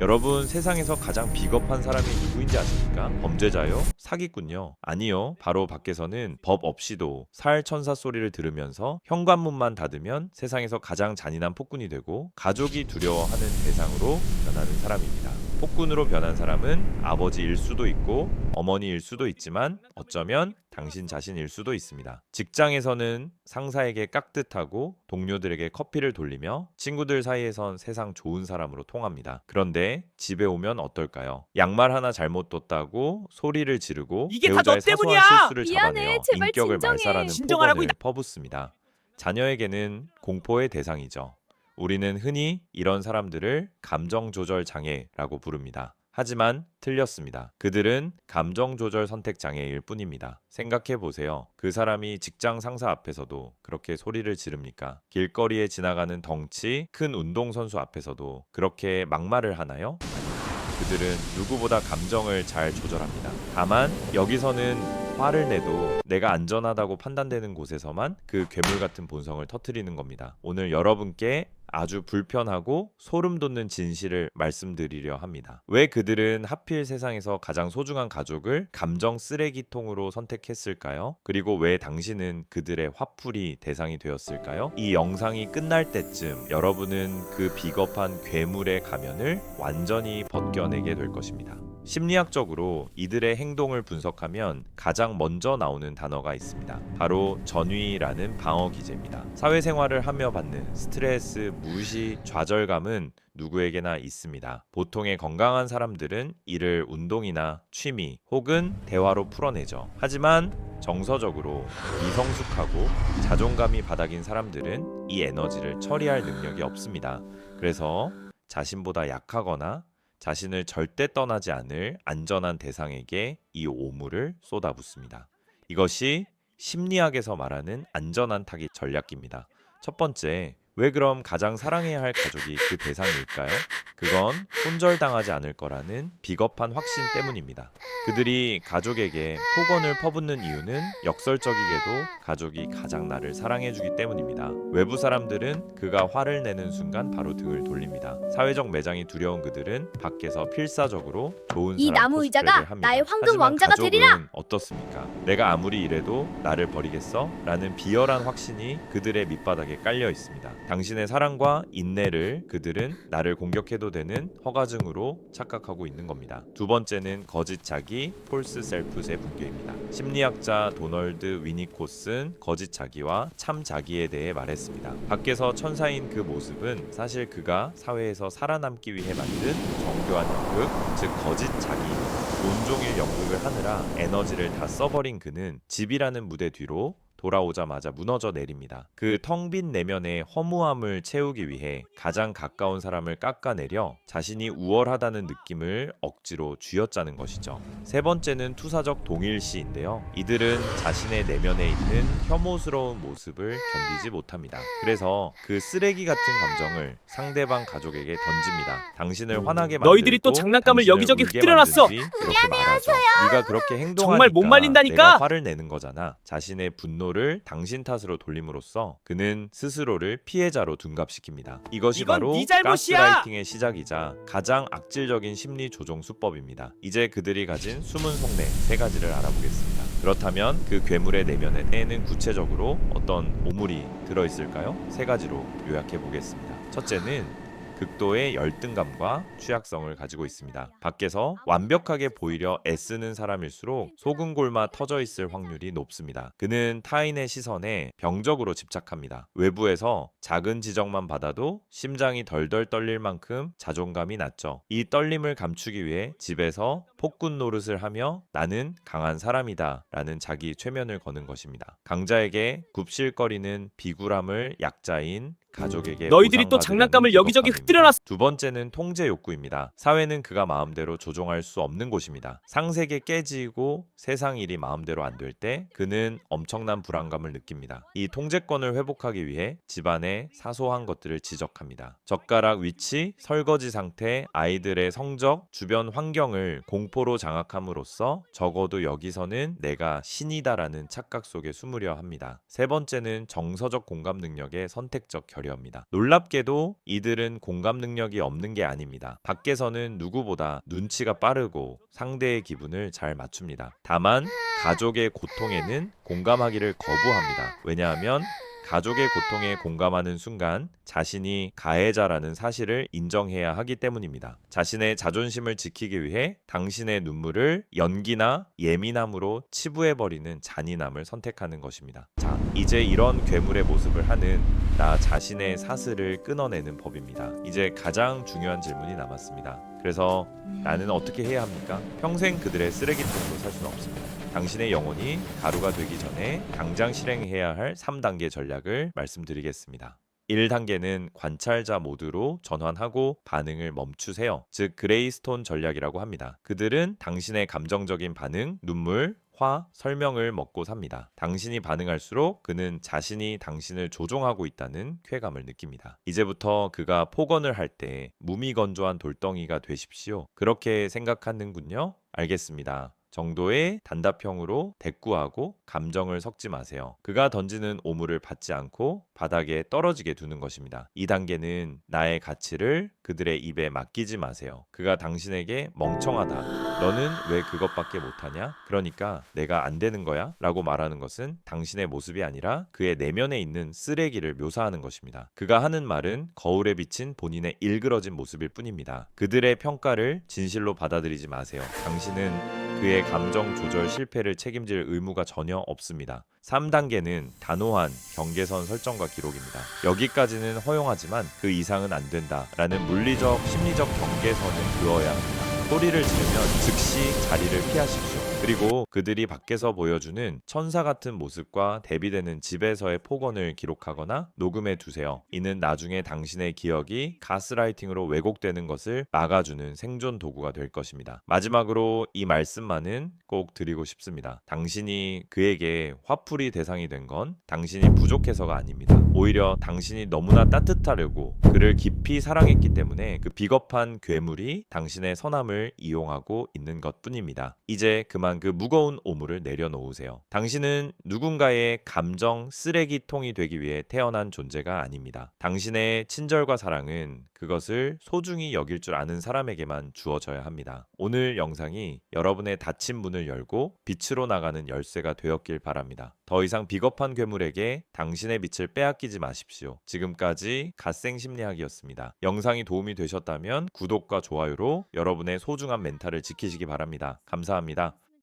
여러분, 세상에서 가장 비겁한 사람이 누구인지 아십니까? 범죄자요? 사기꾼요? 아니요. 바로 밖에서는 법 없이도 살천사 소리를 들으면서 현관문만 닫으면 세상에서 가장 잔인한 폭군이 되고 가족이 두려워하는 대상으로 변하는 사람입니다. 폭군으로 변한 사람은 아버지일 수도 있고 어머니일 수도 있지만 어쩌면 당신 자신일 수도 있습니다. 직장에서는 상사에게 깍듯하고 동료들에게 커피를 돌리며 친구들 사이에선 세상 좋은 사람으로 통합니다. 그런데 집에 오면 어떨까요? 양말 하나 잘못 뒀다고 소리를 지르고 이게 다 너 배우자의 때문이야! 사소한 실수를 미안해, 잡아내어 제발 인격을 진정해. 말살하는 진정하라고, 폭언을 퍼붓습니다. 자녀에게는 공포의 대상이죠. 우리는 흔히 이런 사람들을 감정조절 장애라고 부릅니다. 하지만 틀렸습니다. 그들은 감정조절 선택 장애일 뿐입니다. 생각해 보세요. 그 사람이 직장 상사 앞에서도 그렇게 소리를 지릅니까? 길거리에 지나가는 덩치 큰 운동선수 앞에서도 그렇게 막말을 하나요? 그들은 누구보다 감정을 잘 조절합니다. 다만 여기서는 화를 내도 내가 안전하다고 판단되는 곳에서만 그 괴물 같은 본성을 터뜨리는 겁니다. 오늘 여러분께 아주 불편하고 소름 돋는 진실을 말씀드리려 합니다. 왜 그들은 하필 세상에서 가장 소중한 가족을 감정 쓰레기통으로 선택했을까요? 그리고 왜 당신은 그들의 화풀이 대상이 되었을까요? 이 영상이 끝날 때쯤 여러분은 그 비겁한 괴물의 가면을 완전히 벗겨내게 될 것입니다. 심리학적으로 이들의 행동을 분석하면 가장 먼저 나오는 단어가 있습니다. 바로 전위라는 방어 기제입니다. 사회생활을 하며 받는 스트레스, 무시, 좌절감은 누구에게나 있습니다. 보통의 건강한 사람들은 이를 운동이나 취미 혹은 대화로 풀어내죠. 하지만 정서적으로 미성숙하고 자존감이 바닥인 사람들은 이 에너지를 처리할 능력이 없습니다. 그래서 자신보다 약하거나 자신을 절대 떠나지 않을 안전한 대상에게 이 오물을 쏟아붓습니다. 이것이 심리학에서 말하는 안전한 타깃 전략입니다. 첫 번째, 왜 그럼 가장 사랑해야 할 가족이 그 대상일까요? 그건 손절당하지 않을 거라는 비겁한 확신 때문입니다. 그들이 가족에게 폭언을 퍼붓는 이유는 역설적이게도 가족이 가장 나를 사랑해주기 때문입니다. 외부 사람들은 그가 화를 내는 순간 바로 등을 돌립니다. 사회적 매장이 두려운 그들은 밖에서 필사적으로 좋은 이 사람 나무 코스프레를 의자가 합니다. 나의 황금 하지만 왕자가 가족은 되리라! 어떻습니까? 내가 아무리 이래도 나를 버리겠어? 라는 비열한 확신이 그들의 밑바닥에 깔려 있습니다. 당신의 사랑과 인내를 그들은 나를 공격해도 되는 허가증으로 착각하고 있는 겁니다. 두 번째는 거짓 자기, 폴스 셀프의 분교입니다. 심리학자 도널드 위니콧은 거짓 자기와 참 자기에 대해 말했습니다. 밖에서 천사인 그 모습은 사실 그가 사회에서 살아남기 위해 만든 정교한 연극, 즉 거짓 자기입니다. 온종일 연극을 하느라 에너지를 다 써버린 그는 집이라는 무대 뒤로 돌아오자마자 무너져 내립니다. 그 텅 빈 내면의 허무함을 채우기 위해 가장 가까운 사람을 깎아내려 자신이 우월하다는 느낌을 억지로 쥐어짜는 것이죠. 세 번째는 투사적 동일시인데요. 이들은 자신의 내면에 있는 혐오스러운 모습을 견디지 못합니다. 그래서 그 쓰레기 같은 감정을 상대방 가족에게 던집니다. 당신을 화나게 만들고 너희들이 또 장난감을 당신을 여기저기 울게 흩뜨려놨어. 만든 뒤 이렇게 말하죠. 네가 그렇게 행동하니까 정말 못 말린다니까? 내가 화를 내는 거잖아. 자신의 분노를 당신 탓으로 돌림으로써 그는 스스로를 피해자로 둔갑시킵니다. 이것이 이건 바로 네 잘못이야! 가스라이팅의 시작이자 가장 악질적인 심리 조종 수법입니다. 이제 그들이 가진 숨은 속내 세 가지를 알아보겠습니다. 그렇다면 그 괴물의 내면에는 구체적으로 어떤 오물이 들어있을까요? 세 가지로 요약해 보겠습니다. 첫째는 극도의 열등감과 취약성을 가지고 있습니다. 밖에서 완벽하게 보이려 애쓰는 사람일수록 속은 골마 터져 있을 확률이 높습니다. 그는 타인의 시선에 병적으로 집착합니다. 외부에서 작은 지적만 받아도 심장이 덜덜 떨릴 만큼 자존감이 낮죠. 이 떨림을 감추기 위해 집에서 폭군 노릇을 하며 나는 강한 사람이다 라는 자기 최면을 거는 것입니다. 강자에게 굽실거리는 비굴함을 약자인 가족에게 너희들이 또 보상받으려는 장난감을 여기저기 비겁함입니다. 흩뜨려놨어. 두 번째는 통제 욕구입니다. 사회는 그가 마음대로 조종할 수 없는 곳입니다. 상세계 깨지고 세상 일이 마음대로 안 될 때 그는 엄청난 불안감을 느낍니다. 이 통제권을 회복하기 위해 집안의 사소한 것들을 지적합니다. 젓가락 위치, 설거지 상태, 아이들의 성적, 주변 환경을 공포로 장악함으로써 적어도 여기서는 내가 신이다라는 착각 속에 숨으려 합니다. 세 번째는 정서적 공감 능력의 선택적 결 처리합니다. 놀랍게도 이들은 공감 능력이 없는 게 아닙니다. 밖에서는 누구보다 눈치가 빠르고 상대의 기분을 잘 맞춥니다. 다만 가족의 고통에는 공감하기를 거부합니다. 왜냐하면 가족의 고통에 공감하는 순간 자신이 가해자라는 사실을 인정해야 하기 때문입니다. 자신의 자존심을 지키기 위해 당신의 눈물을 연기나 예민함으로 치부해버리는 잔인함을 선택하는 것입니다. 자, 이제 이런 괴물의 모습을 하는 나 자신의 사슬을 끊어내는 법입니다. 이제 가장 중요한 질문이 남았습니다. 그래서 나는 어떻게 해야 합니까? 평생 그들의 쓰레기통으로 살 수는 없습니다. 당신의 영혼이 가루가 되기 전에 당장 실행해야 할 3단계 전략을 말씀드리겠습니다. 1단계는 관찰자 모드로 전환하고 반응을 멈추세요. 즉 그레이스톤 전략이라고 합니다. 그들은 당신의 감정적인 반응, 눈물, 화, 설명을 먹고 삽니다. 당신이 반응할수록 그는 자신이 당신을 조종하고 있다는 쾌감을 느낍니다. 이제부터 그가 폭언을 할 때 무미건조한 돌덩이가 되십시오. 그렇게 생각하는군요. 알겠습니다. 정도의 단답형으로 대꾸하고 감정을 섞지 마세요. 그가 던지는 오물을 받지 않고 바닥에 떨어지게 두는 것입니다. 2단계는 나의 가치를 그들의 입에 맡기지 마세요. 그가 당신에게 멍청하다. 너는 왜 그것밖에 못하냐? 그러니까 내가 안 되는 거야? 라고 말하는 것은 당신의 모습이 아니라 그의 내면에 있는 쓰레기를 묘사하는 것입니다. 그가 하는 말은 거울에 비친 본인의 일그러진 모습일 뿐입니다. 그들의 평가를 진실로 받아들이지 마세요. 당신은 그의 감정 조절 실패를 책임질 의무가 전혀 없습니다. 3단계는 단호한 경계선 설정과 기록입니다. 여기까지는 허용하지만 그 이상은 안 된다라는 물리적, 심리적 경계선을 그어야 합니다. 소리를 지르면 즉시 자리를 피하십시오. 그리고 그들이 밖에서 보여주는 천사 같은 모습과 대비되는 집에서의 폭언을 기록하거나 녹음해 두세요. 이는 나중에 당신의 기억이 가스라이팅으로 왜곡되는 것을 막아주는 생존 도구가 될 것입니다. 마지막으로 이 말씀만은 꼭 드리고 싶습니다. 당신이 그에게 화풀이 대상이 된 건 당신이 부족해서가 아닙니다. 오히려 당신이 너무나 따뜻하려고 그를 깊이 사랑했기 때문에 그 비겁한 괴물이 당신의 선함을 이용하고 있는 것뿐입니다. 이제 그만 그 무거운 오물을 내려놓으세요. 당신은 누군가의 감정 쓰레기통이 되기 위해 태어난 존재가 아닙니다. 당신의 친절과 사랑은 그것을 소중히 여길 줄 아는 사람에게만 주어져야 합니다. 오늘 영상이 여러분의 닫힌 문을 열고 빛으로 나가는 열쇠가 되었길 바랍니다. 더 이상 비겁한 괴물에게 당신의 빛을 빼앗기지 마십시오. 지금까지 갓생심리학이었습니다. 영상이 도움이 되셨다면 구독과 좋아요로 여러분의 소중한 멘탈을 지키시기 바랍니다. 감사합니다.